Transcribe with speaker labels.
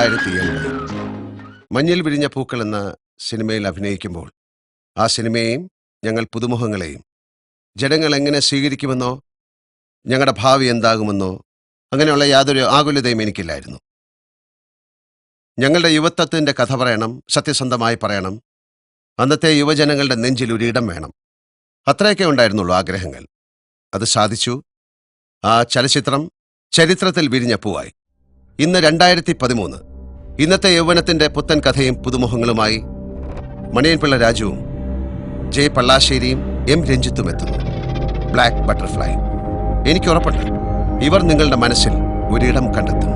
Speaker 1: 2007 മഞ്ഞിൽ വിരിഞ്ഞ പൂക്കൾ എന്ന സിനിമയിൽ അഭിനയിക്കുമ്പോൾ ആ സിനിമയെയും ഞങ്ങൾ പുതുമുഖങ്ങളെയും ജനങ്ങൾ എങ്ങനെ സ്വീകരിക്കുമെന്നോ ഞങ്ങളുടെ ഭാവി എന്താകുമെന്നോ അങ്ങനെയുള്ള യാതൊരു ആകുലതയും എനിക്കില്ലായിരുന്നു. ഞങ്ങളുടെ യുവത്വത്തിൻ്റെ കഥ പറയണം, സത്യസന്ധമായി പറയണം, അന്നത്തെ യുവജനങ്ങളുടെ നെഞ്ചിൽ ഒരിടം വേണം. അത്രയൊക്കെ ഉണ്ടായിരുന്നുള്ളൂ ആഗ്രഹങ്ങൾ. അത് സാധിച്ചു. ആ ചലച്ചിത്രം ചരിത്രത്തിൽ വിരിഞ്ഞ പൂവായി. ഇന്ന് 2013. ഇന്നത്തെ യൗവനത്തിന്റെ പുത്തൻ കഥയും പുതുമുഖങ്ങളുമായി മണിയൻപിള്ള രാജുവും ജെ പള്ളാശ്ശേരിയും എം രഞ്ജിത്തും എത്തുന്നു. Black butterfly. എനിക്ക് ഉറപ്പുണ്ട് ഇവർ നിങ്ങളുടെ മനസ്സിൽ ഒരിടം കണ്ടെത്തും.